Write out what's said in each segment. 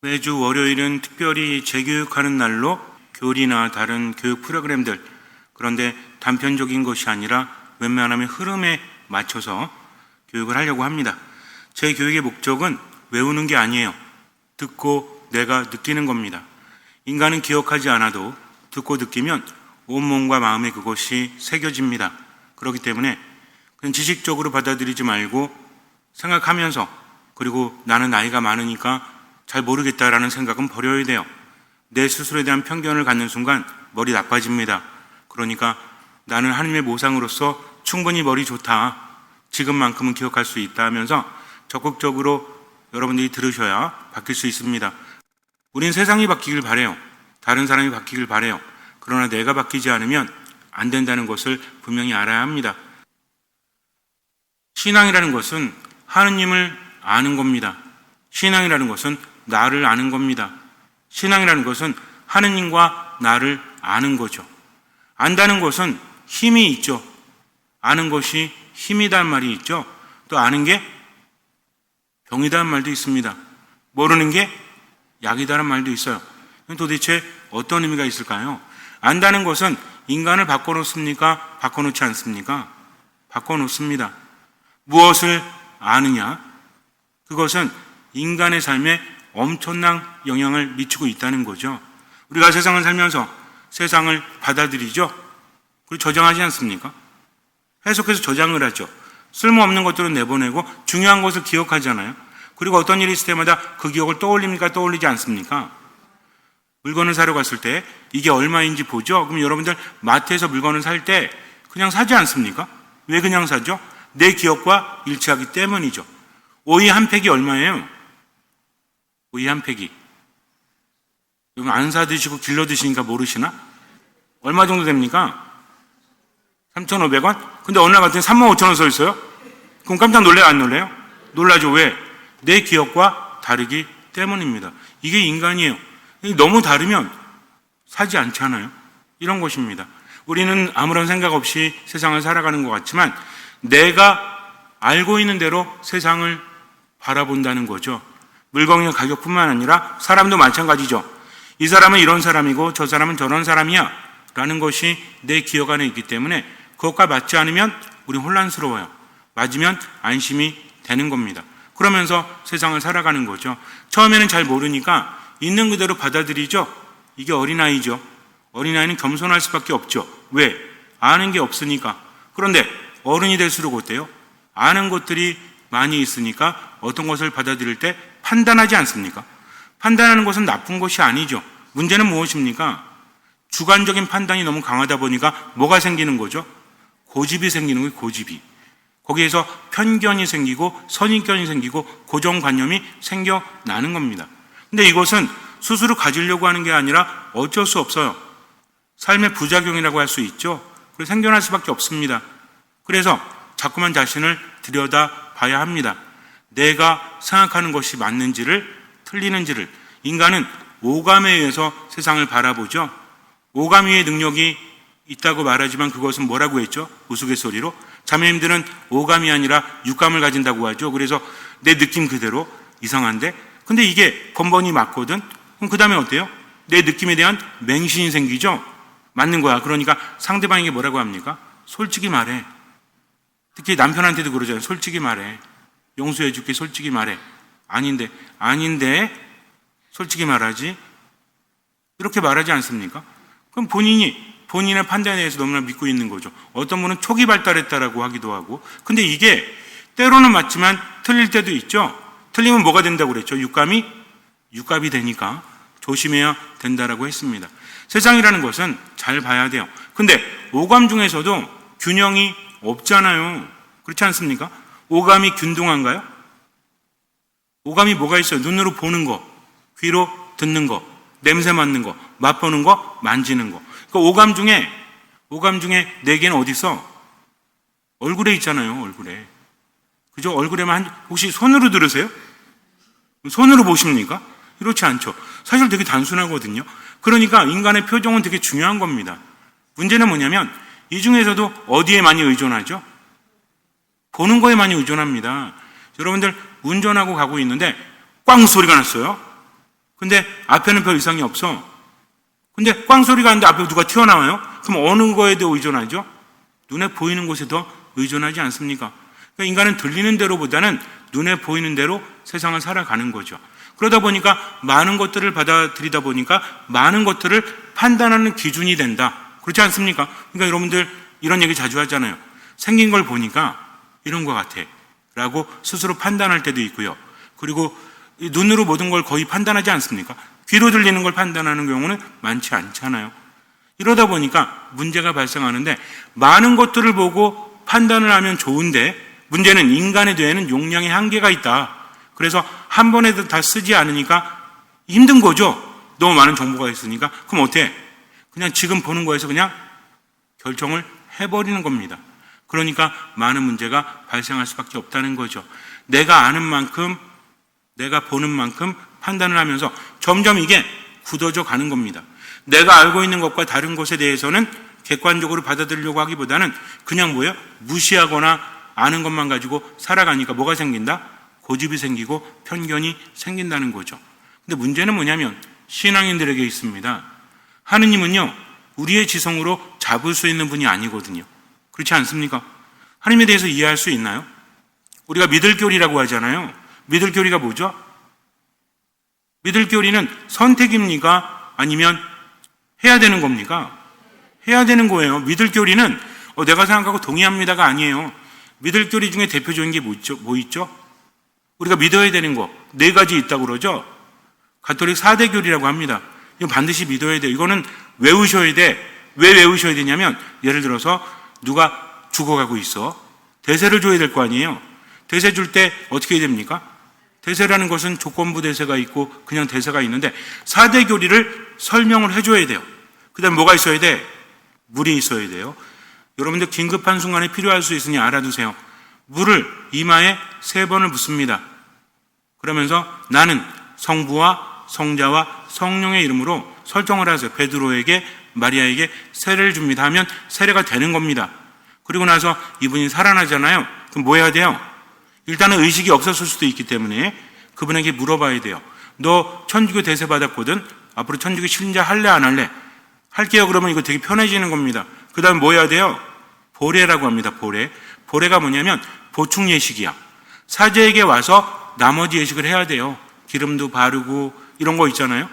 매주 월요일은 특별히 재교육하는 날로 교리나 다른 교육 프로그램들, 그런데 단편적인 것이 아니라 웬만하면 흐름에 맞춰서 교육을 하려고 합니다. 제 교육의 목적은 외우는 게 아니에요. 듣고 내가 느끼는 겁니다. 인간은 기억하지 않아도 듣고 느끼면 온몸과 마음에 그것이 새겨집니다. 그렇기 때문에 그냥 지식적으로 받아들이지 말고 생각하면서, 그리고 나는 나이가 많으니까 잘 모르겠다라는 생각은 버려야 돼요. 내 스스로에 대한 편견을 갖는 순간 머리 나빠집니다. 그러니까 나는 하나님의 모상으로서 충분히 머리 좋다, 지금만큼은 기억할 수 있다 하면서 적극적으로 여러분들이 들으셔야 바뀔 수 있습니다. 우린 세상이 바뀌길 바래요. 다른 사람이 바뀌길 바래요. 그러나 내가 바뀌지 않으면 안 된다는 것을 분명히 알아야 합니다. 신앙이라는 것은 하느님을 아는 겁니다. 신앙이라는 것은 나를 아는 겁니다. 신앙이라는 것은 하느님과 나를 아는 거죠. 안다는 것은 힘이 있죠. 아는 것이 힘이란 말이 있죠. 또 아는 게 병이라는 말도 있습니다. 모르는 게 약이라는 말도 있어요. 도대체 어떤 의미가 있을까요? 안다는 것은 인간을 바꿔놓습니까? 바꿔놓지 않습니까? 바꿔놓습니다. 무엇을 아느냐? 그것은 인간의 삶에 엄청난 영향을 미치고 있다는 거죠. 우리가 세상을 살면서 세상을 받아들이죠. 그리고 저장하지 않습니까? 해석해서 저장을 하죠. 쓸모없는 것들은 내보내고 중요한 것을 기억하잖아요. 그리고 어떤 일이 있을 때마다 그 기억을 떠올립니까? 떠올리지 않습니까? 물건을 사러 갔을 때 이게 얼마인지 보죠. 그럼 여러분들 마트에서 물건을 살 때 그냥 사지 않습니까? 왜 그냥 사죠? 내 기억과 일치하기 때문이죠. 오이 한 팩이 얼마예요? 오이 한 팩이. 여러분 안 사 드시고 길러 드시니까 모르시나? 얼마 정도 됩니까? 3,500원? 근데 어느 날 갔더니 35,000원 써 있어요? 그럼 깜짝 놀래요? 안 놀래요? 놀라죠. 왜? 내 기억과 다르기 때문입니다. 이게 인간이에요. 너무 다르면 사지 않잖아요. 이런 것입니다. 우리는 아무런 생각 없이 세상을 살아가는 것 같지만 내가 알고 있는 대로 세상을 바라본다는 거죠. 물건의 가격뿐만 아니라 사람도 마찬가지죠. 이 사람은 이런 사람이고 저 사람은 저런 사람이야 라는 것이 내 기억 안에 있기 때문에 그것과 맞지 않으면 우리 혼란스러워요. 맞으면 안심이 되는 겁니다. 그러면서 세상을 살아가는 거죠. 처음에는 잘 모르니까 있는 그대로 받아들이죠. 이게 어린아이죠. 어린아이는 겸손할 수밖에 없죠. 왜? 아는 게 없으니까. 그런데 어른이 될수록 어때요? 아는 것들이 많이 있으니까 어떤 것을 받아들일 때 판단하지 않습니까? 판단하는 것은 나쁜 것이 아니죠. 문제는 무엇입니까? 주관적인 판단이 너무 강하다 보니까 뭐가 생기는 거죠? 고집이 생기는 거예요. 고집이. 거기에서 편견이 생기고 선입견이 생기고 고정관념이 생겨나는 겁니다. 근데 이것은 스스로 가지려고 하는 게 아니라 어쩔 수 없어요. 삶의 부작용이라고 할 수 있죠. 그래서 생겨날 수밖에 없습니다. 그래서 자꾸만 자신을 들여다 봐야 합니다. 내가 생각하는 것이 맞는지를 틀리는지를. 인간은 오감에 의해서 세상을 바라보죠. 오감 위의 능력이 있다고 말하지만 그것은 뭐라고 했죠? 우스갯소리로 자매님들은 오감이 아니라 육감을 가진다고 하죠. 그래서 내 느낌 그대로. 이상한데? 근데 이게 번번이 맞거든? 그럼 그 다음에 어때요? 내 느낌에 대한 맹신이 생기죠? 맞는 거야. 그러니까 상대방에게 뭐라고 합니까? 솔직히 말해. 특히 남편한테도 그러잖아요. 솔직히 말해. 용서해 줄게. 솔직히 말해. 아닌데 솔직히 말하지. 이렇게 말하지 않습니까? 그럼 본인의 판단에 대해서 너무나 믿고 있는 거죠. 어떤 분은 초기 발달했다라고 하기도 하고. 근데 이게 때로는 맞지만 틀릴 때도 있죠. 틀리면 뭐가 된다고 그랬죠? 육갑이 되니까 조심해야 된다라고 했습니다. 세상이라는 것은 잘 봐야 돼요. 근데 오감 중에서도 균형이 없잖아요. 그렇지 않습니까? 오감이 균등한가요? 오감이 뭐가 있어요? 눈으로 보는 거, 귀로 듣는 거, 냄새 맡는 거, 맛보는 거, 만지는 거. 그 오감 중에 네 개는 어디 있어? 얼굴에 있잖아요. 얼굴에. 그죠? 얼굴에만 혹시 손으로 들으세요? 손으로 보십니까? 이렇지 않죠. 사실 되게 단순하거든요. 그러니까 인간의 표정은 되게 중요한 겁니다. 문제는 뭐냐면 이 중에서도 어디에 많이 의존하죠? 보는 거에 많이 의존합니다. 여러분들 운전하고 가고 있는데 꽝 소리가 났어요. 근데 앞에는 별 이상이 없어. 근데 꽝소리가 나는데 앞에 누가 튀어나와요? 그럼 어느 거에 더 의존하죠? 눈에 보이는 곳에 더 의존하지 않습니까? 그러니까 인간은 들리는 대로보다는 눈에 보이는 대로 세상을 살아가는 거죠. 그러다 보니까 많은 것들을 받아들이다 보니까 많은 것들을 판단하는 기준이 된다. 그렇지 않습니까? 그러니까 여러분들 이런 얘기 자주 하잖아요. 생긴 걸 보니까 이런 것 같아 라고 스스로 판단할 때도 있고요. 그리고 눈으로 모든 걸 거의 판단하지 않습니까? 귀로 들리는 걸 판단하는 경우는 많지 않잖아요. 이러다 보니까 문제가 발생하는데 많은 것들을 보고 판단을 하면 좋은데 문제는 인간의 뇌에는 용량의 한계가 있다. 그래서 한 번에 다 쓰지 않으니까 힘든 거죠. 너무 많은 정보가 있으니까. 그럼 어때? 그냥 지금 보는 거에서 그냥 결정을 해버리는 겁니다. 그러니까 많은 문제가 발생할 수밖에 없다는 거죠. 내가 아는 만큼, 내가 보는 만큼 판단을 하면서 점점 이게 굳어져 가는 겁니다. 내가 알고 있는 것과 다른 것에 대해서는 객관적으로 받아들이려고 하기보다는 그냥 뭐예요? 무시하거나 아는 것만 가지고 살아가니까 뭐가 생긴다? 고집이 생기고 편견이 생긴다는 거죠. 근데 문제는 뭐냐면 신앙인들에게 있습니다. 하느님은요, 우리의 지성으로 잡을 수 있는 분이 아니거든요. 그렇지 않습니까? 하나님에 대해서 이해할 수 있나요? 우리가 믿을 교리라고 하잖아요. 믿을 교리가 뭐죠? 믿을 교리는 선택입니까? 아니면 해야 되는 겁니까? 해야 되는 거예요. 믿을 교리는 내가 생각하고 동의합니다가 아니에요. 믿을 교리 중에 대표적인 게 뭐 있죠? 우리가 믿어야 되는 거 4가지 있다고 그러죠? 가톨릭 4대 교리라고 합니다. 이거 반드시 믿어야 돼요. 이거는 외우셔야 돼. 왜 외우셔야 되냐면 예를 들어서 누가 죽어가고 있어. 대세를 줘야 될 거 아니에요. 대세 줄 때 어떻게 해야 됩니까? 대세라는 것은 조건부 대세가 있고 그냥 대세가 있는데 4대 교리를 설명을 해줘야 돼요. 그 다음에 뭐가 있어야 돼? 물이 있어야 돼요. 여러분들 긴급한 순간에 필요할 수 있으니 알아두세요. 물을 이마에 3번을 붓습니다. 그러면서 나는 성부와 성자와 성령의 이름으로 설정을 하세요. 베드로에게 마리아에게 세례를 줍니다 하면 세례가 되는 겁니다. 그리고 나서 이분이 살아나잖아요. 그럼 뭐 해야 돼요? 일단은 의식이 없었을 수도 있기 때문에 그분에게 물어봐야 돼요. 너 천주교 대세 받았거든? 앞으로 천주교 신자 할래 안 할래? 할게요. 그러면 이거 되게 편해지는 겁니다. 그 다음에 뭐 해야 돼요? 보례라고 합니다. 보례. 보례가 뭐냐면 보충 예식이야. 사제에게 와서 나머지 예식을 해야 돼요. 기름도 바르고 이런 거 있잖아요.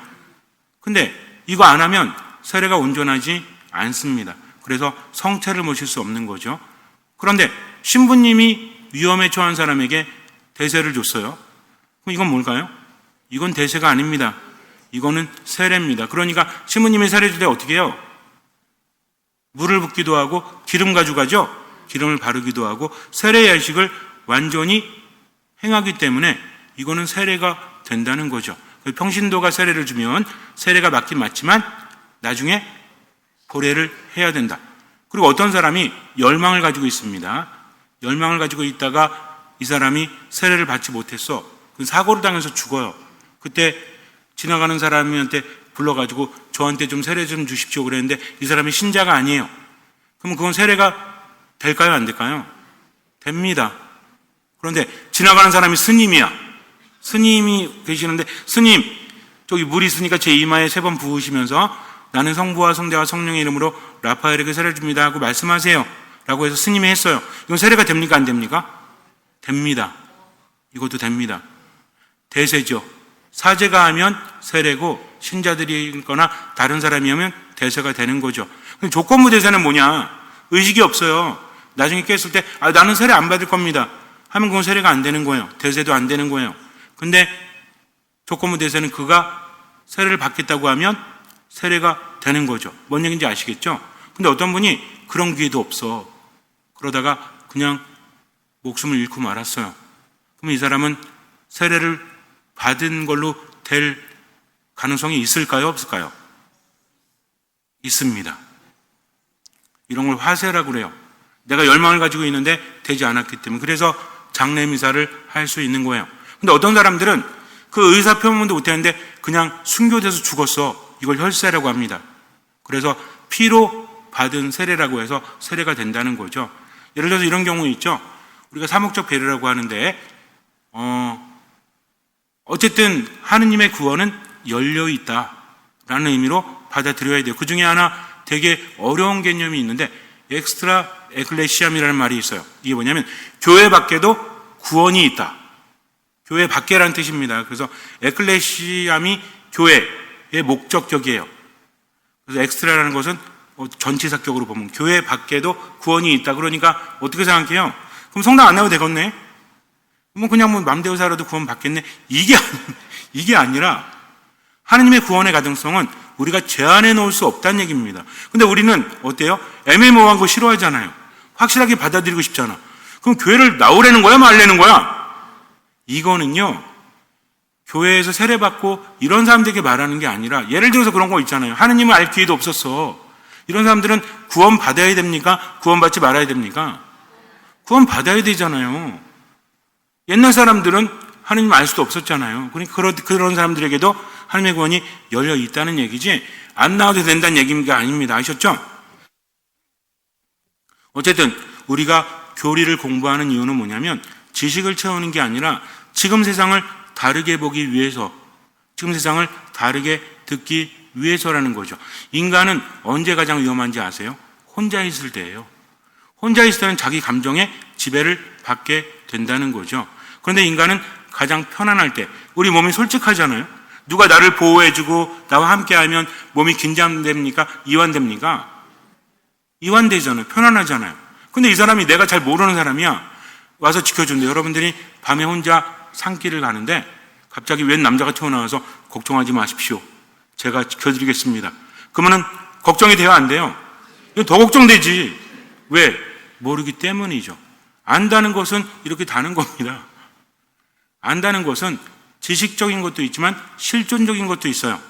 근데 이거 안 하면 세례가 온전하지 않습니다. 그래서 성체를 모실 수 없는 거죠. 그런데 신부님이 위험에 처한 사람에게 대세를 줬어요. 그럼 이건 뭘까요? 이건 대세가 아닙니다. 이거는 세례입니다. 그러니까 신부님이 세례 줄 때 어떻게 해요? 물을 붓기도 하고 기름 가져가죠. 기름을 바르기도 하고 세례 예식을 완전히 행하기 때문에 이거는 세례가 된다는 거죠. 평신도가 세례를 주면 세례가 맞긴 맞지만 나중에 보례를 해야 된다. 그리고 어떤 사람이 열망을 가지고 있습니다. 열망을 가지고 있다가 이 사람이 세례를 받지 못했어. 사고를 당해서 죽어요. 그때 지나가는 사람한테 불러가지고 저한테 좀 세례 좀 주십시오 그랬는데 이 사람이 신자가 아니에요. 그러면 그건 세례가 될까요? 안 될까요? 됩니다. 그런데 지나가는 사람이 스님이야. 스님이 계시는데 스님 저기 물 있으니까 제 이마에 3번 부으시면서 나는 성부와 성자와 성령의 이름으로 라파엘에게 세례를 줍니다 하고 말씀하세요 라고 해서 스님이 했어요. 이건 세례가 됩니까? 안 됩니까? 됩니다. 이것도 됩니다. 대세죠. 사제가 하면 세례고 신자들이거나 다른 사람이 하면 대세가 되는 거죠. 근데 조건부 대세는 뭐냐? 의식이 없어요. 나중에 깼을 때 나는 세례 안 받을 겁니다 하면 그건 세례가 안 되는 거예요. 대세도 안 되는 거예요. 근데 조건부 대세는 그가 세례를 받겠다고 하면 세례가 되는 거죠. 뭔 얘기인지 아시겠죠? 근데 어떤 분이 그런 기회도 없어. 그러다가 그냥 목숨을 잃고 말았어요. 그럼 이 사람은 세례를 받은 걸로 될 가능성이 있을까요? 없을까요? 있습니다. 이런 걸 화세라고 그래요. 내가 열망을 가지고 있는데 되지 않았기 때문에. 그래서 장례미사를 할 수 있는 거예요. 근데 어떤 사람들은 그 의사 표현도 못했는데 그냥 순교돼서 죽었어. 이걸 혈세라고 합니다. 그래서 피로 받은 세례라고 해서 세례가 된다는 거죠. 예를 들어서 이런 경우 있죠. 우리가 사목적 배려라고 하는데 어쨌든 하느님의 구원은 열려 있다라는 의미로 받아들여야 돼요. 그 중에 하나 되게 어려운 개념이 있는데 엑스트라 에클레시암이라는 말이 있어요. 이게 뭐냐면 교회 밖에도 구원이 있다. 교회 밖에라는 뜻입니다. 그래서 에클레시암이 교회의 목적격이에요. 그래서 엑스트라라는 것은 전치사격으로 보면 교회 밖에도 구원이 있다. 그러니까 어떻게 생각해요? 그럼 성당 안 나와도 되겠네? 그냥 맘대로 살아도 구원 받겠네? 이게 아니라 하느님의 구원의 가능성은 우리가 제한해 놓을 수 없다는 얘기입니다. 근데 우리는 어때요? 애매모호한 거 싫어하잖아요. 확실하게 받아들이고 싶잖아. 그럼 교회를 나오라는 거야? 말라는 거야? 이거는요, 교회에서 세례받고 이런 사람들에게 말하는 게 아니라, 예를 들어서 그런 거 있잖아요. 하느님을 알 기회도 없었어. 이런 사람들은 구원 받아야 됩니까? 구원 받지 말아야 됩니까? 구원 받아야 되잖아요. 옛날 사람들은 하느님 알 수도 없었잖아요. 그러니까 그런 사람들에게도 하느님의 구원이 열려 있다는 얘기지, 안 나와도 된다는 얘기가 아닙니다. 아셨죠? 어쨌든 우리가 교리를 공부하는 이유는 뭐냐면 지식을 채우는 게 아니라 지금 세상을 다르게 보기 위해서, 지금 세상을 다르게 듣기 위해서라는 거죠. 인간은 언제 가장 위험한지 아세요? 혼자 있을 때예요. 혼자 있을 때는 자기 감정에 지배를 받게 된다는 거죠. 그런데 인간은 가장 편안할 때, 우리 몸이 솔직하잖아요. 누가 나를 보호해주고 나와 함께하면 몸이 긴장됩니까? 이완됩니까? 이완되잖아요. 편안하잖아요. 근데 이 사람이 내가 잘 모르는 사람이야. 와서 지켜준대. 여러분들이 밤에 혼자 산길을 가는데 갑자기 웬 남자가 튀어나와서 걱정하지 마십시오. 제가 지켜드리겠습니다. 그러면은 걱정이 돼요? 안 돼요? 더 걱정되지. 왜? 모르기 때문이죠. 안다는 것은 이렇게 다는 겁니다. 안다는 것은 지식적인 것도 있지만 실존적인 것도 있어요.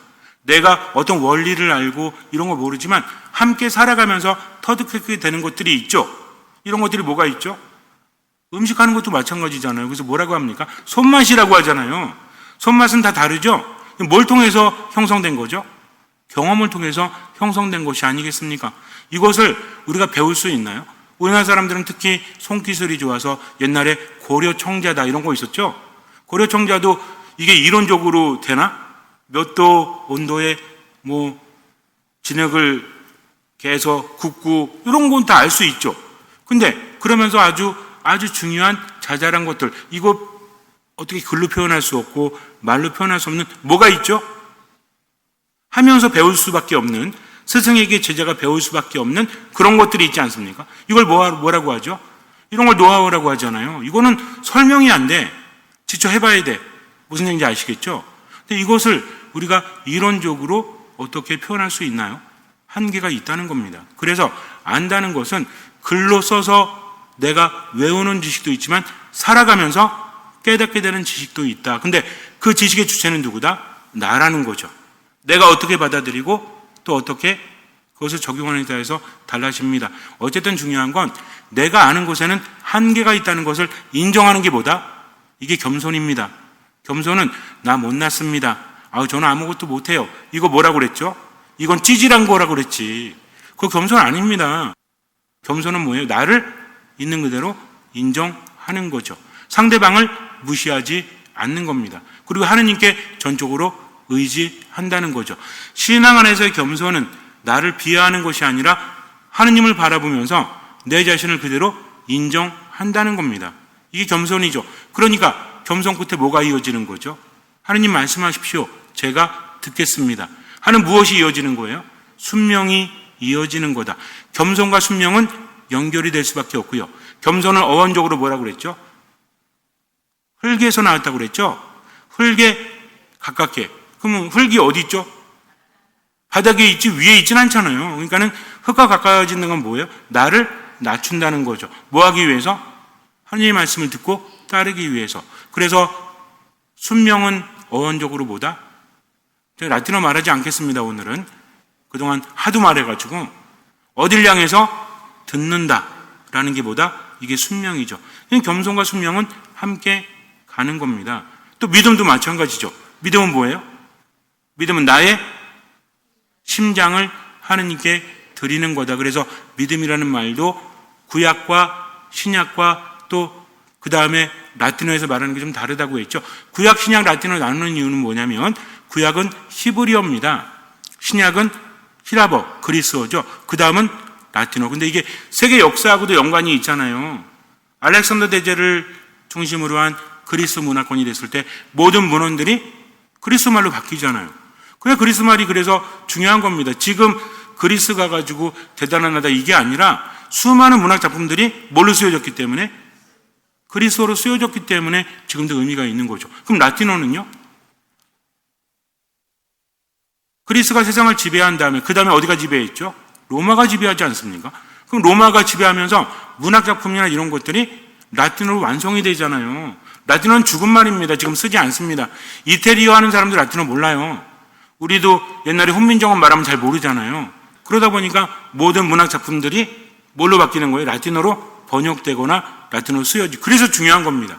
내가 어떤 원리를 알고 이런 거 모르지만 함께 살아가면서 터득하게 되는 것들이 있죠. 이런 것들이 뭐가 있죠? 음식하는 것도 마찬가지잖아요. 그래서 뭐라고 합니까? 손맛이라고 하잖아요. 손맛은 다 다르죠? 뭘 통해서 형성된 거죠? 경험을 통해서 형성된 것이 아니겠습니까? 이것을 우리가 배울 수 있나요? 우리나라 사람들은 특히 손기술이 좋아서 옛날에 고려 청자다 이런 거 있었죠? 고려 청자도 이게 이론적으로 되나? 몇 도 온도에 진흙을 개서 굽고 이런 건 다 알 수 있죠. 근데 그러면서 아주 중요한 자잘한 것들, 이거 어떻게 글로 표현할 수 없고 말로 표현할 수 없는 뭐가 있죠? 하면서 배울 수밖에 없는, 스승에게 제자가 배울 수밖에 없는 그런 것들이 있지 않습니까? 이걸 뭐라고 하죠? 이런 걸 노하우라고 하잖아요. 이거는 설명이 안 돼. 직접 해봐야 돼. 무슨 얘기인지 아시겠죠? 근데 이것을 우리가 이론적으로 어떻게 표현할 수 있나요? 한계가 있다는 겁니다. 그래서 안다는 것은 글로 써서 내가 외우는 지식도 있지만 살아가면서 깨닫게 되는 지식도 있다. 근데 그 지식의 주체는 누구다? 나라는 거죠. 내가 어떻게 받아들이고 또 어떻게 그것을 적용하느냐에 따라서 달라집니다. 어쨌든 중요한 건 내가 아는 것에는 한계가 있다는 것을 인정하는 게 뭐다? 이게 겸손입니다. 겸손은 나 못났습니다. 저는 아무것도 못해요. 이거 뭐라고 그랬죠? 이건 찌질한 거라고 그랬지. 그거 겸손 아닙니다. 겸손은 뭐예요? 나를 있는 그대로 인정하는 거죠. 상대방을 무시하지 않는 겁니다. 그리고 하느님께 전적으로 의지한다는 거죠. 신앙 안에서의 겸손은 나를 비하하는 것이 아니라 하느님을 바라보면서 내 자신을 그대로 인정한다는 겁니다. 이게 겸손이죠. 그러니까 겸손 끝에 뭐가 이어지는 거죠? 하느님 말씀하십시오. 제가 듣겠습니다. 하는 무엇이 이어지는 거예요? 순명이 이어지는 거다. 겸손과 순명은 연결이 될 수밖에 없고요. 겸손은 어원적으로 뭐라고 그랬죠? 흙에서 나왔다고 그랬죠? 흙에 가깝게. 그러면 흙이 어디 있죠? 바닥에 있지 위에 있진 않잖아요. 그러니까는 흙과 가까워지는 건 뭐예요? 나를 낮춘다는 거죠. 뭐 하기 위해서? 하나님의 말씀을 듣고 따르기 위해서. 그래서 순명은 어원적으로 뭐다? 제가 라틴어 말하지 않겠습니다. 오늘은. 그동안 하도 말해가지고 어딜 향해서 듣는다라는 게 뭐다? 이게 순명이죠. 겸손과 순명은 함께 가는 겁니다. 또 믿음도 마찬가지죠. 믿음은 뭐예요? 믿음은 나의 심장을 하느님께 드리는 거다. 그래서 믿음이라는 말도 구약과 신약과 또 그 다음에 라틴어에서 말하는 게 좀 다르다고 했죠. 구약, 신약, 라틴어 나누는 이유는 뭐냐면 구약은 히브리어입니다. 신약은 히라버, 그리스어죠. 그 다음은 라틴어. 근데 이게 세계 역사하고도 연관이 있잖아요. 알렉산더 대제를 중심으로 한 그리스 문화권이 됐을 때 모든 문헌들이 그리스 말로 바뀌잖아요. 그래, 그리스 말이 그래서 중요한 겁니다. 지금 그리스 가가지고 대단하다 이게 아니라 수많은 문학 작품들이 뭘로 쓰여졌기 때문에, 그리스어로 쓰여졌기 때문에 지금도 의미가 있는 거죠. 그럼 라틴어는요? 그리스가 세상을 지배한 다음에 그 다음에 어디가 지배했죠? 로마가 지배하지 않습니까? 그럼 로마가 지배하면서 문학 작품이나 이런 것들이 라틴어로 완성이 되잖아요. 라틴어는 죽은 말입니다. 지금 쓰지 않습니다. 이태리어 하는 사람들 라틴어 몰라요. 우리도 옛날에 훈민정음 말하면 잘 모르잖아요. 그러다 보니까 모든 문학 작품들이 뭘로 바뀌는 거예요? 라틴어로 번역되거나 라틴어로 쓰여지. 그래서 중요한 겁니다.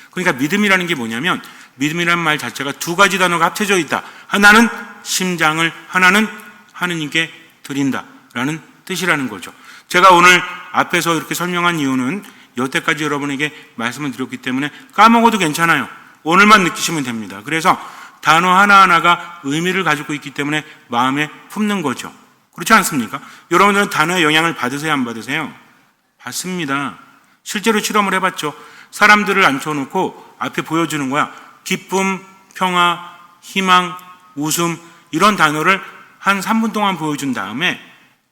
그러니까 믿음이라는 게 뭐냐면, 믿음이라는 말 자체가 두 가지 단어가 합쳐져 있다. 하나는 심장을, 하나는 하느님께 드린다라는 뜻이라는 거죠. 제가 오늘 앞에서 이렇게 설명한 이유는 여태까지 여러분에게 말씀을 드렸기 때문에 까먹어도 괜찮아요. 오늘만 느끼시면 됩니다. 그래서 단어 하나하나가 의미를 가지고 있기 때문에 마음에 품는 거죠. 그렇지 않습니까? 여러분들은 단어의 영향을 받으세요, 안 받으세요? 받습니다. 실제로 실험을 해봤죠. 사람들을 앉혀놓고 앞에 보여주는 거야. 기쁨, 평화, 희망, 웃음, 이런 단어를 한 3분 동안 보여준 다음에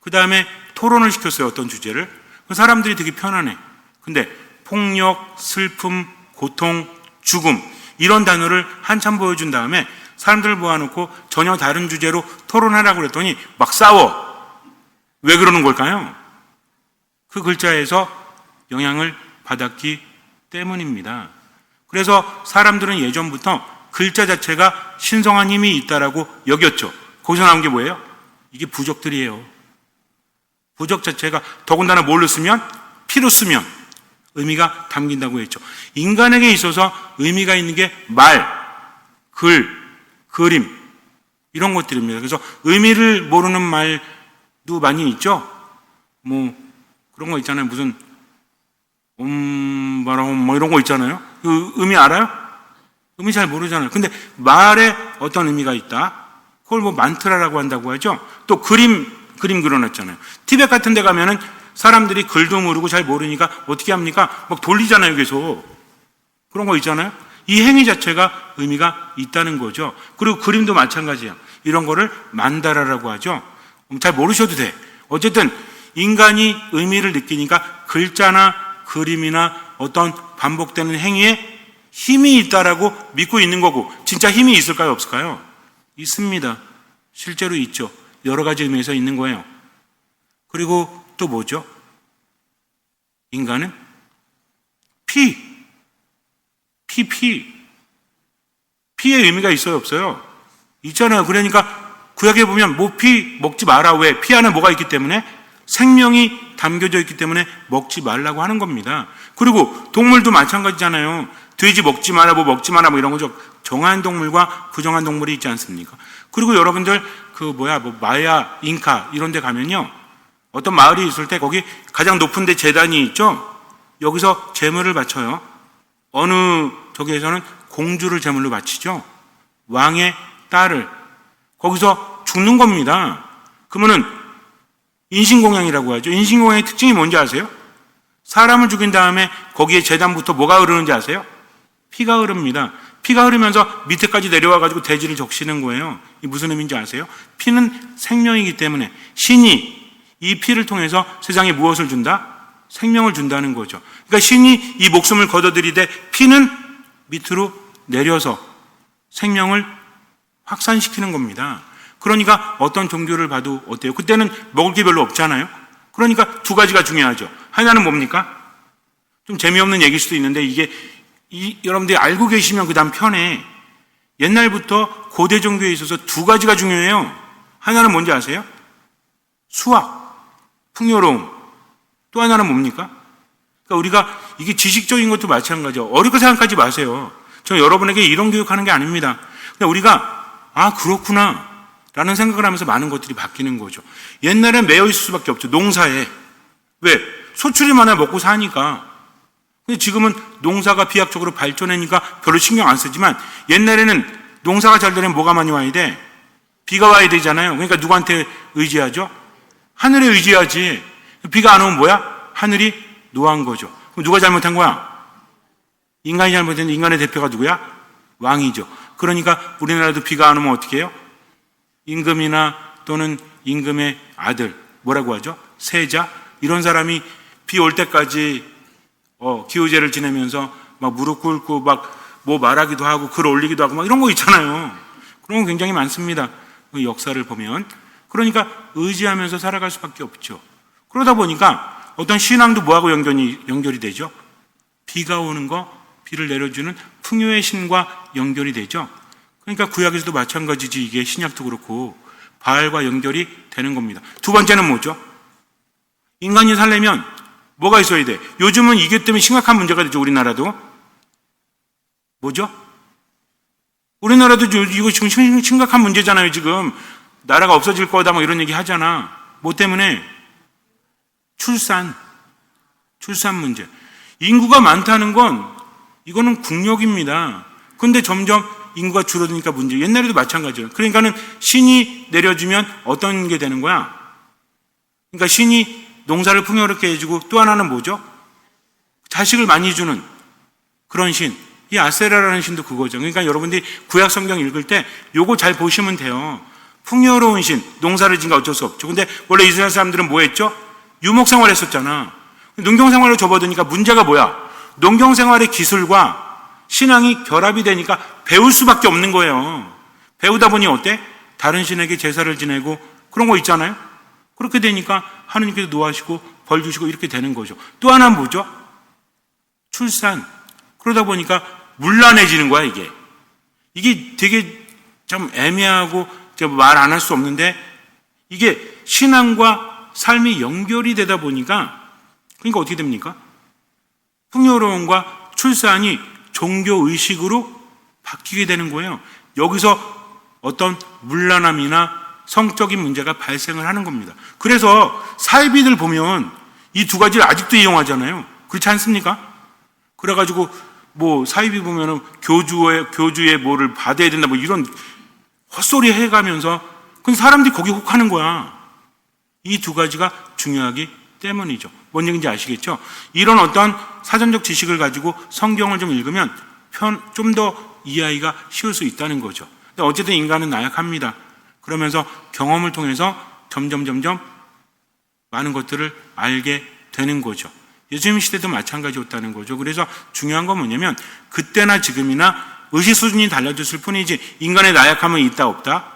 그 다음에 토론을 시켰어요. 어떤 주제를. 그 사람들이 되게 편안해. 근데 폭력, 슬픔, 고통, 죽음, 이런 단어를 한참 보여준 다음에 사람들을 모아놓고 전혀 다른 주제로 토론하라고 그랬더니 막 싸워. 왜 그러는 걸까요? 그 글자에서 영향을 받았기 때문입니다. 그래서 사람들은 예전부터 글자 자체가 신성한 힘이 있다라고 여겼죠. 거기서 나온 게 뭐예요? 이게 부적들이에요. 부적 자체가 더군다나 뭘로 쓰면? 피로 쓰면 의미가 담긴다고 했죠. 인간에게 있어서 의미가 있는 게 말, 글, 그림, 이런 것들입니다. 그래서 의미를 모르는 말도 많이 있죠. 뭐 그런 거 있잖아요. 무슨 바라홈 뭐 이런 거 있잖아요. 그 의미 알아요? 의미 잘 모르잖아요. 근데 말에 어떤 의미가 있다. 그걸 뭐 만트라라고 한다고 하죠. 또 그림 그려놨잖아요. 티벳 같은 데 가면은 사람들이 글도 모르고 잘 모르니까 어떻게 합니까? 막 돌리잖아요, 계속. 그런 거 있잖아요. 이 행위 자체가 의미가 있다는 거죠. 그리고 그림도 마찬가지예요. 이런 거를 만다라라고 하죠. 잘 모르셔도 돼. 어쨌든 인간이 의미를 느끼니까 글자나 그림이나 어떤 반복되는 행위에 힘이 있다라고 믿고 있는 거고, 진짜 힘이 있을까요, 없을까요? 있습니다. 실제로 있죠. 여러 가지 의미에서 있는 거예요. 그리고 또 뭐죠? 인간은 피의 의미가 있어요, 없어요? 있잖아요. 그러니까 구약에 보면 뭐 피 먹지 마라. 왜? 피 안에 뭐가 있기 때문에? 생명이 담겨져 있기 때문에 먹지 말라고 하는 겁니다. 그리고 동물도 마찬가지잖아요. 돼지 먹지 마라, 뭐 먹지 마라, 뭐 이런 거죠. 정한 동물과 부정한 동물이 있지 않습니까? 그리고 여러분들 뭐 마야, 잉카 이런 데 가면요. 어떤 마을이 있을 때 거기 가장 높은 데 제단이 있죠. 여기서 제물을 바쳐요. 어느 저기에서는 공주를 제물로 바치죠. 왕의 딸을. 거기서 죽는 겁니다. 그러면은 인신공양이라고 하죠. 인신공양의 특징이 뭔지 아세요? 사람을 죽인 다음에 거기에 제단부터 뭐가 흐르는지 아세요? 피가 흐릅니다. 피가 흐르면서 밑에까지 내려와가지고 대지를 적시는 거예요. 이 무슨 의미인지 아세요? 피는 생명이기 때문에 신이 이 피를 통해서 세상에 무엇을 준다? 생명을 준다는 거죠. 그러니까 신이 이 목숨을 걷어들이되 피는 밑으로 내려서 생명을 확산시키는 겁니다. 그러니까 어떤 종교를 봐도 어때요? 그때는 먹을 게 별로 없잖아요. 그러니까 두 가지가 중요하죠. 하나는 뭡니까? 좀 재미없는 얘기일 수도 있는데 이게 여러분들이 알고 계시면 그 다음 편에 옛날부터 고대 종교에 있어서 두 가지가 중요해요. 하나는 뭔지 아세요? 수학, 풍요로움. 또 하나는 뭡니까? 그러니까 우리가 이게 지식적인 것도 마찬가지죠. 어렵게 생각하지 마세요. 저 여러분에게 이런 교육하는 게 아닙니다. 그냥 우리가 그렇구나 라는 생각을 하면서 많은 것들이 바뀌는 거죠. 옛날엔 매여 있을 수밖에 없죠. 농사에. 왜? 소출이 많아 먹고 사니까. 근데 지금은 농사가 비약적으로 발전하니까 별로 신경 안 쓰지만 옛날에는 농사가 잘 되려면 뭐가 많이 와야 돼? 비가 와야 되잖아요. 그러니까 누구한테 의지하죠? 하늘에 의지하지. 비가 안 오면 뭐야? 하늘이 노한 거죠. 그럼 누가 잘못한 거야? 인간이 잘못했는데 인간의 대표가 누구야? 왕이죠. 그러니까 우리나라도 비가 안 오면 어떻게 해요? 임금이나 또는 임금의 아들, 뭐라고 하죠? 세자? 이런 사람이 비 올 때까지 기우제를 지내면서 막 무릎 꿇고 막 뭐 말하기도 하고 글 올리기도 하고 막 이런 거 있잖아요. 그런 거 굉장히 많습니다. 그 역사를 보면. 그러니까 의지하면서 살아갈 수밖에 없죠. 그러다 보니까 어떤 신앙도 뭐하고 연결이 되죠? 비가 오는 거, 비를 내려주는 풍요의 신과 연결이 되죠. 그러니까 구약에서도 마찬가지지. 이게 신약도 그렇고 바알과 연결이 되는 겁니다. 두 번째는 뭐죠? 인간이 살려면 뭐가 있어야 돼? 요즘은 이게 때문에 심각한 문제가 되죠. 우리나라도. 뭐죠? 우리나라도 이거 지금 심각한 문제잖아요. 지금 나라가 없어질 거다 뭐 이런 얘기 하잖아. 뭐 때문에? 출산 문제. 인구가 많다는 건 이거는 국력입니다. 근데 점점 인구가 줄어드니까 문제. 옛날에도 마찬가지예요. 그러니까는 신이 내려주면 어떤 게 되는 거야? 그러니까 신이 농사를 풍요롭게 해주고 또 하나는 뭐죠? 자식을 많이 주는 그런 신. 이 아세라라는 신도 그거죠. 그러니까 여러분들이 구약 성경 읽을 때 요거 잘 보시면 돼요. 풍요로운 신, 농사를 짓는 거 어쩔 수 없죠. 근데 원래 이스라엘 사람들은 뭐 했죠? 유목생활 했었잖아. 농경생활로 접어드니까 문제가 뭐야? 농경생활의 기술과 신앙이 결합이 되니까 배울 수밖에 없는 거예요. 배우다 보니 어때? 다른 신에게 제사를 지내고 그런 거 있잖아요. 그렇게 되니까 하느님께서 노하시고 벌 주시고 이렇게 되는 거죠. 또 하나는 뭐죠? 출산. 그러다 보니까 문란해지는 거야, 이게. 이게 되게 좀 애매하고 말 안 할 수 없는데 이게 신앙과 삶이 연결이 되다 보니까 그러니까 어떻게 됩니까? 풍요로움과 출산이 종교의식으로 바뀌게 되는 거예요. 여기서 어떤 문란함이나 성적인 문제가 발생을 하는 겁니다. 그래서 사이비들 보면 이 두 가지를 아직도 이용하잖아요. 그렇지 않습니까? 그래가지고 뭐 사이비 보면은 교주의 뭐를 받아야 된다 뭐 이런 헛소리 해가면서 그 사람들이 거기 혹하는 거야. 이 두 가지가 중요하기 때문이죠. 뭔 얘기인지 아시겠죠? 이런 어떤 사전적 지식을 가지고 성경을 좀 읽으면 좀 더 이해하기가 쉬울 수 있다는 거죠. 근데 어쨌든 인간은 나약합니다. 그러면서 경험을 통해서 점점 많은 것들을 알게 되는 거죠. 요즘 시대도 마찬가지였다는 거죠. 그래서 중요한 건 뭐냐면 그때나 지금이나 의식 수준이 달라졌을 뿐이지 인간의 나약함은 있다 없다?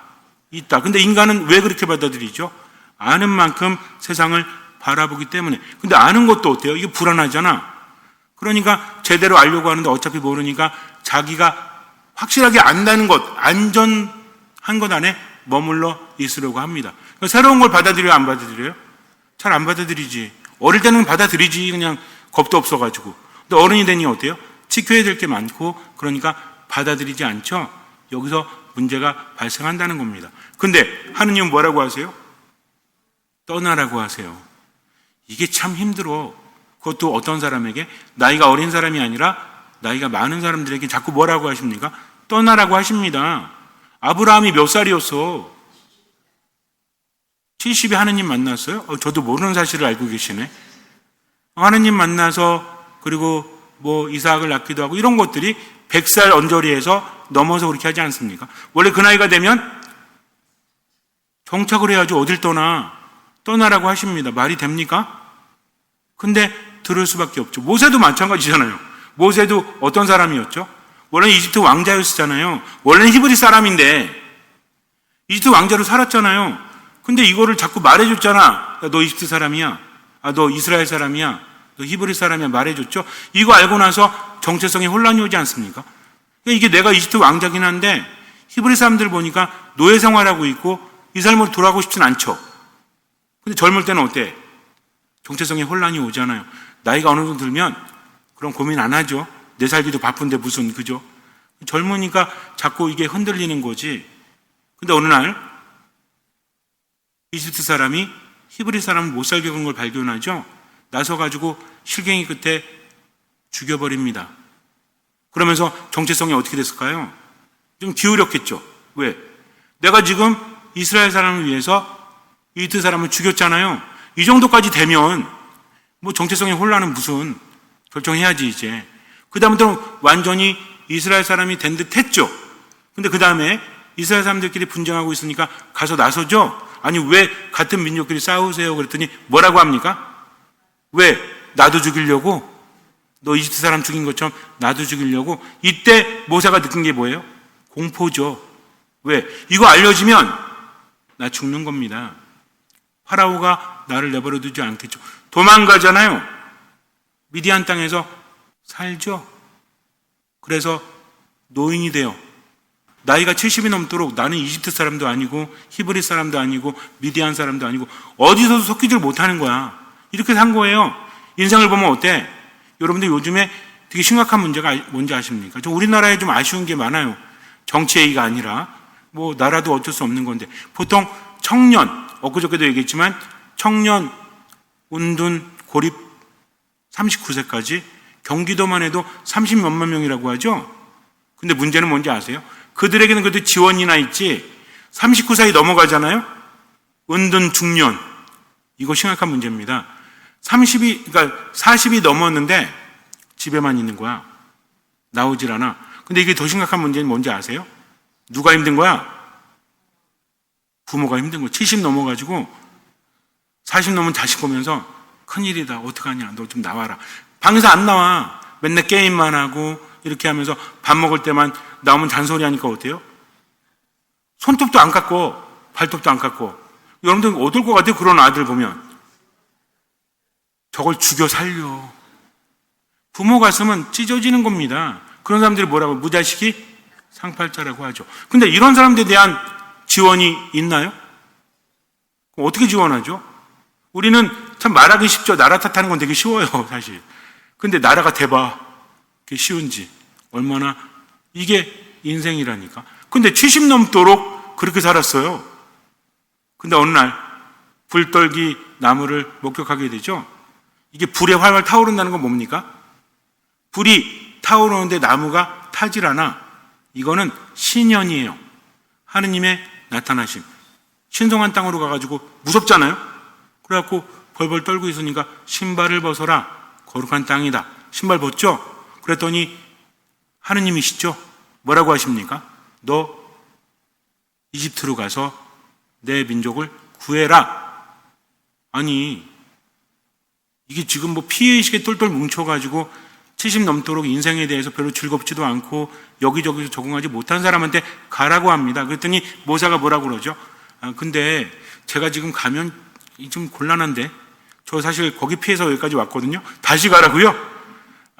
있다. 근데 인간은 왜 그렇게 받아들이죠? 아는 만큼 세상을 바라보기 때문에. 근데 아는 것도 어때요? 이게 불안하잖아. 그러니까 제대로 알려고 하는데 어차피 모르니까 자기가 확실하게 안다는 것, 안전한 것 안에 머물러 있으려고 합니다. 그러니까 새로운 걸 받아들여요? 안 받아들여요? 잘 안 받아들이지. 어릴 때는 받아들이지. 그냥 겁도 없어가지고. 근데 어른이 되니 어때요? 지켜야 될 게 많고 그러니까 받아들이지 않죠. 여기서 문제가 발생한다는 겁니다. 근데 하느님은 뭐라고 하세요? 떠나라고 하세요. 이게 참 힘들어. 그것도 어떤 사람에게? 나이가 어린 사람이 아니라 나이가 많은 사람들에게 자꾸 뭐라고 하십니까? 떠나라고 하십니다. 아브라함이 몇 살이었어? 70에 하느님 만났어요? 저도 모르는 사실을 알고 계시네. 하느님 만나서 그리고 뭐 이삭을 낳기도 하고 이런 것들이 100살 언저리에서 넘어서 그렇게 하지 않습니까? 원래 그 나이가 되면 정착을 해야죠. 어딜 떠나라고 하십니다. 말이 됩니까? 근데 들을 수밖에 없죠. 모세도 마찬가지잖아요. 모세도 어떤 사람이었죠? 원래는 이집트 왕자였잖아요. 원래는 히브리 사람인데 이집트 왕자로 살았잖아요. 근데 이거를 자꾸 말해줬잖아. 야, 너 이집트 사람이야. 너 이스라엘 사람이야. 너 히브리 사람이야. 말해줬죠. 이거 알고 나서 정체성에 혼란이 오지 않습니까? 이게 내가 이집트 왕자긴 한데 히브리 사람들 보니까 노예 생활하고 있고 이 삶으로 돌아가고 싶진 않죠. 근데 젊을 때는 어때? 정체성에 혼란이 오잖아요. 나이가 어느 정도 들면 그런 고민 안 하죠. 내 살기도 바쁜데 무슨, 그죠? 젊으니까 자꾸 이게 흔들리는 거지. 근데 어느 날 이집트 사람이 히브리 사람을 못 살게 군 걸 발견하죠. 나서가지고 실갱이 끝에 죽여버립니다. 그러면서 정체성이 어떻게 됐을까요? 좀 기울였겠죠. 왜? 내가 지금 이스라엘 사람을 위해서 이집트 사람을 죽였잖아요. 이 정도까지 되면 뭐 정체성의 혼란은 무슨 결정해야지 이제. 그 다음부터는 완전히 이스라엘 사람이 된 듯 했죠. 근데 그 다음에 이스라엘 사람들끼리 분쟁하고 있으니까 가서 나서죠. 아니 왜 같은 민족끼리 싸우세요? 그랬더니 뭐라고 합니까? 왜? 나도 죽이려고? 너 이집트 사람 죽인 것처럼 나도 죽이려고? 이때 모세가 느낀 게 뭐예요? 공포죠. 왜? 이거 알려지면 나 죽는 겁니다. 파라오가 나를 내버려 두지 않겠죠. 도망가잖아요. 미디안 땅에서 살죠. 그래서 노인이 돼요. 나이가 70이 넘도록 나는 이집트 사람도 아니고 히브리 사람도 아니고 미디안 사람도 아니고 어디서도 섞이질 못하는 거야. 이렇게 산 거예요. 인생을 보면 어때? 여러분들 요즘에 되게 심각한 문제가 뭔지 아십니까? 우리나라에 좀 아쉬운 게 많아요. 정치 얘기가 아니라 뭐 나라도 어쩔 수 없는 건데 보통 청년, 엊그저께도 얘기했지만 청년, 운둔, 고립 39세까지 경기도만 해도 30몇만 명이라고 하죠. 근데 문제는 뭔지 아세요? 그들에게는 그래도 지원이나 있지 39살이 넘어가잖아요. 은둔 중년. 이거 심각한 문제입니다. 40이 넘었는데 집에만 있는 거야. 나오질 않아. 근데 이게 더 심각한 문제는 뭔지 아세요? 누가 힘든 거야? 부모가 힘든 거야. 70 넘어가지고 40 넘은 자식 보면서 큰일이다. 어떡하냐. 너 좀 나와라. 방에서 안 나와. 맨날 게임만 하고 이렇게 하면서 밥 먹을 때만 나오면 잔소리 하니까 어때요? 손톱도 안 깎고 발톱도 안 깎고. 여러분들 어떨 것 같아요? 그런 아들 보면. 저걸 죽여 살려. 부모 가슴은 찢어지는 겁니다. 그런 사람들이 뭐라고? 무자식이 상팔자라고 하죠. 근데 이런 사람들에 대한 지원이 있나요? 그럼 어떻게 지원하죠? 우리는 참 말하기 쉽죠. 나라 탓하는 건 되게 쉬워요, 사실. 근데 나라가 대박. 그게 쉬운지. 얼마나 이게 인생이라니까. 근데 70 넘도록 그렇게 살았어요. 근데 어느 날 불떨기 나무를 목격하게 되죠. 이게 불에 활활 타오른다는 건 뭡니까? 불이 타오르는데 나무가 타질 않아. 이거는 신현이에요. 하느님의 나타나심. 신성한 땅으로 가가지고 무섭잖아요. 그래갖고 벌벌 떨고 있으니까 신발을 벗어라. 거룩한 땅이다. 신발 벗죠? 그랬더니 하느님이시죠? 뭐라고 하십니까? 너 이집트로 가서 내 민족을 구해라. 아니 이게 지금 뭐 피해의식에 똘똘 뭉쳐가지고 70 넘도록 인생에 대해서 별로 즐겁지도 않고 여기저기서 적응하지 못한 사람한테 가라고 합니다. 그랬더니 모세가 뭐라고 그러죠? 근데 제가 지금 가면 좀 곤란한데 저 사실 거기 피해서 여기까지 왔거든요. 다시 가라고요?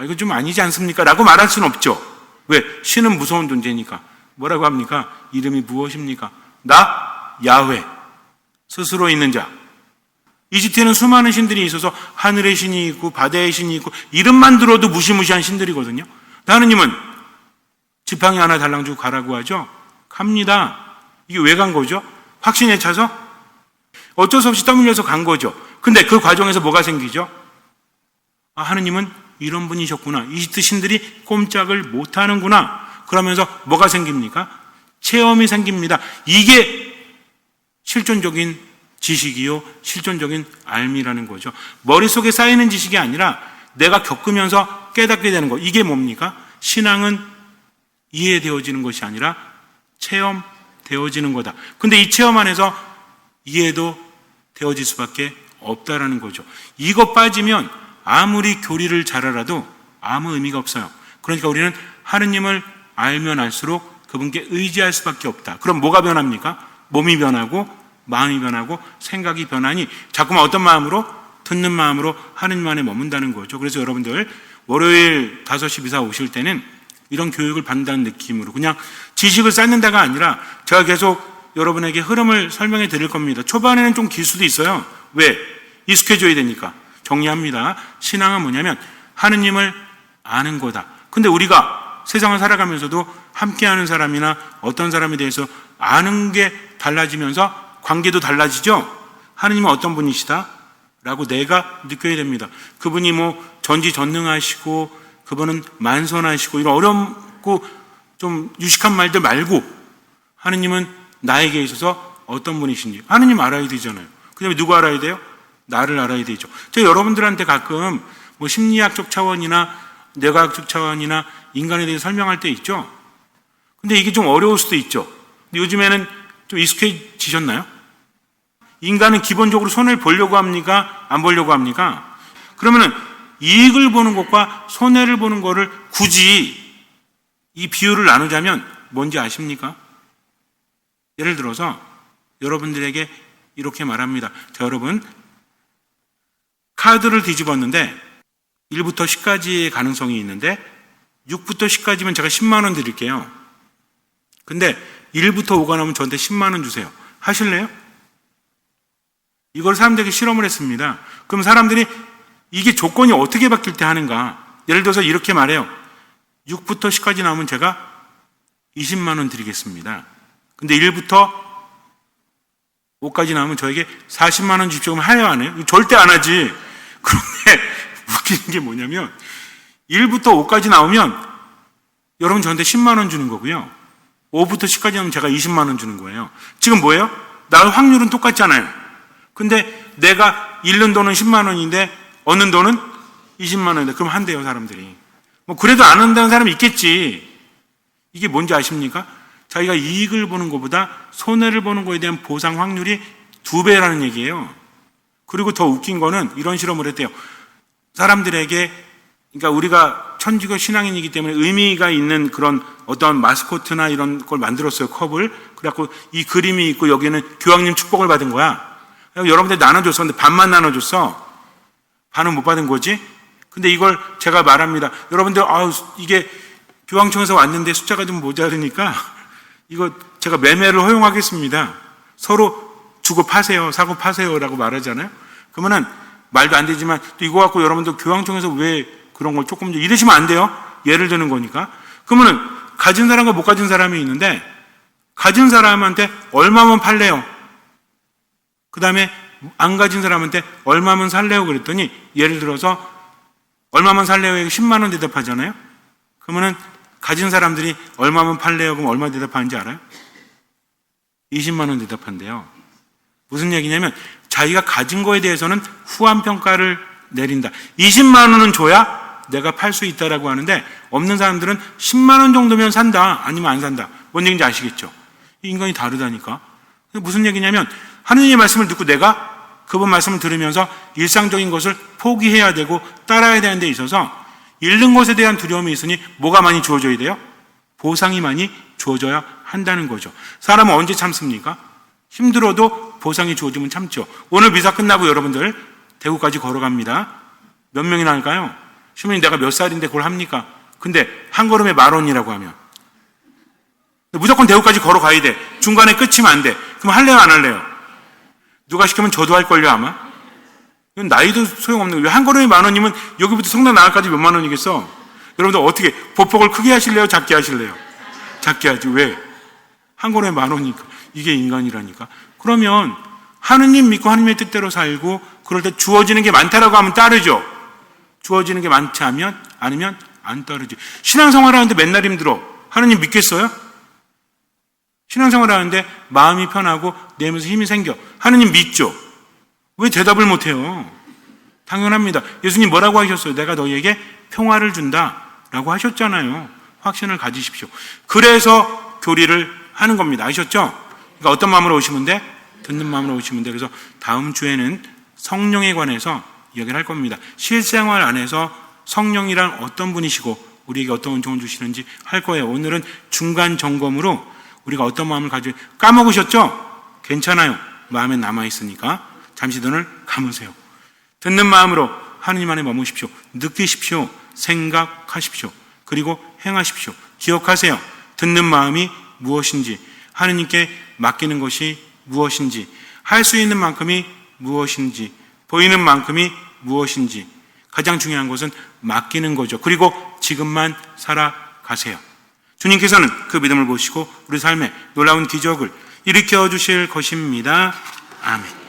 이거 좀 아니지 않습니까? 라고 말할 수는 없죠. 왜? 신은 무서운 존재니까. 뭐라고 합니까? 이름이 무엇입니까? 나 야훼, 스스로 있는 자. 이집트에는 수많은 신들이 있어서 하늘의 신이 있고 바다의 신이 있고 이름만 들어도 무시무시한 신들이거든요. 하느님은 지팡이 하나 달랑 주고 가라고 하죠. 갑니다. 이게 왜 간 거죠? 확신에 차서? 어쩔 수 없이 땀 흘려서 간 거죠. 근데 그 과정에서 뭐가 생기죠? 하느님은 이런 분이셨구나. 이집트 신들이 꼼짝을 못하는구나. 그러면서 뭐가 생깁니까? 체험이 생깁니다. 이게 실존적인 지식이요, 실존적인 알미라는 거죠. 머릿속에 쌓이는 지식이 아니라 내가 겪으면서 깨닫게 되는 거. 이게 뭡니까? 신앙은 이해되어지는 것이 아니라 체험되어지는 거다. 근데 이 체험 안에서 이해도 되어질 수밖에 없다라는 거죠. 이거 빠지면 아무리 교리를 잘 알아도 아무 의미가 없어요. 그러니까 우리는 하느님을 알면 알수록 그분께 의지할 수밖에 없다. 그럼 뭐가 변합니까? 몸이 변하고 마음이 변하고 생각이 변하니 자꾸만 어떤 마음으로? 듣는 마음으로 하느님 안에 머문다는 거죠. 그래서 여러분들 월요일 5시 미사 오실 때는 이런 교육을 받는다는 느낌으로 그냥 지식을 쌓는다가 아니라 제가 계속 여러분에게 흐름을 설명해 드릴 겁니다. 초반에는 좀 길 수도 있어요. 왜? 익숙해져야 되니까. 정리합니다. 신앙은 뭐냐면 하느님을 아는 거다. 근데 우리가 세상을 살아가면서도 함께하는 사람이나 어떤 사람에 대해서 아는 게 달라지면서 관계도 달라지죠. 하느님은 어떤 분이시다? 라고 내가 느껴야 됩니다. 그분이 뭐 전지전능하시고 그분은 만선하시고 이런 어렵고 좀 유식한 말들 말고 하느님은 나에게 있어서 어떤 분이신지 하느님 알아야 되잖아요. 그 다음에 누구 알아야 돼요? 나를 알아야 되죠. 제가 여러분들한테 가끔 뭐 심리학적 차원이나 뇌과학적 차원이나 인간에 대해 설명할 때 있죠. 근데 이게 좀 어려울 수도 있죠. 근데 요즘에는 좀 익숙해지셨나요? 인간은 기본적으로 손해를 보려고 합니까? 안 보려고 합니까? 그러면은 이익을 보는 것과 손해를 보는 것을 굳이 이 비율을 나누자면 뭔지 아십니까? 예를 들어서 여러분들에게 이렇게 말합니다. 자, 여러분, 카드를 뒤집었는데 1부터 10까지의 가능성이 있는데 6부터 10까지면 제가 10만 원 드릴게요. 근데 1부터 5가 나오면 저한테 10만 원 주세요. 하실래요? 이걸 사람들에게 실험을 했습니다. 그럼 사람들이 이게 조건이 어떻게 바뀔 때 하는가? 예를 들어서 이렇게 말해요. 6부터 10까지 나오면 제가 20만 원 드리겠습니다. 근데 1부터 5까지 나오면 저에게 40만 원 주십시오. 그럼 해요, 안 해요? 절대 안 하지. 그런데 웃기는 게 뭐냐면 1부터 5까지 나오면 여러분 저한테 10만 원 주는 거고요. 5부터 10까지 나오면 제가 20만 원 주는 거예요. 지금 뭐예요? 나의 확률은 똑같잖아요. 근데 내가 잃는 돈은 10만 원인데 얻는 돈은 20만 원인데 그럼 한대요, 사람들이. 뭐 그래도 안 한다는 사람이 있겠지. 이게 뭔지 아십니까? 자기가 이익을 보는 것보다 손해를 보는 것에 대한 보상 확률이 2배라는 얘기예요. 그리고 더 웃긴 거는 이런 실험을 했대요. 사람들에게, 그러니까 우리가 천주교 신앙인이기 때문에 의미가 있는 그런 어떤 마스코트나 이런 걸 만들었어요, 컵을. 그래갖고 이 그림이 있고 여기는 교황님 축복을 받은 거야. 여러분들 나눠줬었는데 반만 나눠줬어. 반은 못 받은 거지. 근데 이걸 제가 말합니다. 여러분들, 이게 교황청에서 왔는데 숫자가 좀 모자르니까 이거 제가 매매를 허용하겠습니다. 서로 주고 파세요, 사고 파세요라고 말하잖아요. 그러면은 말도 안 되지만 또 이거 갖고 여러분들 교황청에서 왜 그런 걸 조금 이러시면 안 돼요. 예를 드는 거니까. 그러면은 가진 사람과 못 가진 사람이 있는데 가진 사람한테 얼마면 팔래요? 그 다음에 안 가진 사람한테 얼마면 살래요? 그랬더니 예를 들어서 얼마면 살래요? 10만 원 대답하잖아요. 그러면은 가진 사람들이 얼마면 팔래요? 그럼 얼마 대답하는지 알아요? 20만 원 대답한대요. 무슨 얘기냐면 자기가 가진 거에 대해서는 후한 평가를 내린다. 20만 원은 줘야 내가 팔 수 있다라고 하는데 없는 사람들은 10만 원 정도면 산다, 아니면 안 산다. 뭔 얘기인지 아시겠죠? 인간이 다르다니까. 무슨 얘기냐면 하느님의 말씀을 듣고 내가 그분 말씀을 들으면서 일상적인 것을 포기해야 되고 따라야 되는 데 있어서 잃는 것에 대한 두려움이 있으니 뭐가 많이 주어져야 돼요? 보상이 많이 주어져야 한다는 거죠. 사람은 언제 참습니까? 힘들어도 보상이 주어지면 참죠. 오늘 미사 끝나고 여러분들 대구까지 걸어갑니다. 몇 명이나 할까요? 시민이 내가 몇 살인데 그걸 합니까? 근데 한 걸음에 10,000원이라고 하면 무조건 대구까지 걸어가야 돼. 중간에 끝이면 안 돼. 그럼 할래요, 안 할래요? 누가 시키면 저도 할걸요, 아마? 이건 나이도 소용없는 거예요. 왜 한 걸음에 10,000원이면 여기부터 성당 나갈까지 몇만 원이겠어? 여러분들 어떻게 보폭을 크게 하실래요? 작게 하실래요? 작게 하지. 왜? 한 걸음에 10,000원이니까. 이게 인간이라니까. 그러면 하느님 믿고 하느님의 뜻대로 살고 그럴 때 주어지는 게 많다라고 하면 따르죠. 주어지는 게 많지 않으면 안 따르지. 신앙생활 하는데 맨날 힘들어. 하느님 믿겠어요? 신앙생활 하는데 마음이 편하고 내면서 힘이 생겨. 하느님 믿죠? 왜 대답을 못해요? 당연합니다. 예수님 뭐라고 하셨어요? 내가 너희에게 평화를 준다라고 하셨잖아요. 확신을 가지십시오. 그래서 교리를 하는 겁니다. 아셨죠? 그러니까 어떤 마음으로 오시면 돼? 듣는 마음으로 오시면 돼. 그래서 다음 주에는 성령에 관해서 이야기를 할 겁니다. 실생활 안에서 성령이란 어떤 분이시고 우리에게 어떤 은총을 주시는지 할 거예요. 오늘은 중간 점검으로 우리가 어떤 마음을 가지고 까먹으셨죠? 괜찮아요. 마음에 남아있으니까 잠시 눈을 감으세요. 듣는 마음으로 하느님 안에 머무십시오. 느끼십시오. 생각하십시오. 그리고 행하십시오. 기억하세요. 듣는 마음이 무엇인지, 하느님께 맡기는 것이 무엇인지, 할 수 있는 만큼이 무엇인지, 보이는 만큼이 무엇인지, 가장 중요한 것은 맡기는 거죠. 그리고 지금만 살아가세요. 주님께서는 그 믿음을 보시고 우리 삶에 놀라운 기적을 일으켜 주실 것입니다. 아멘.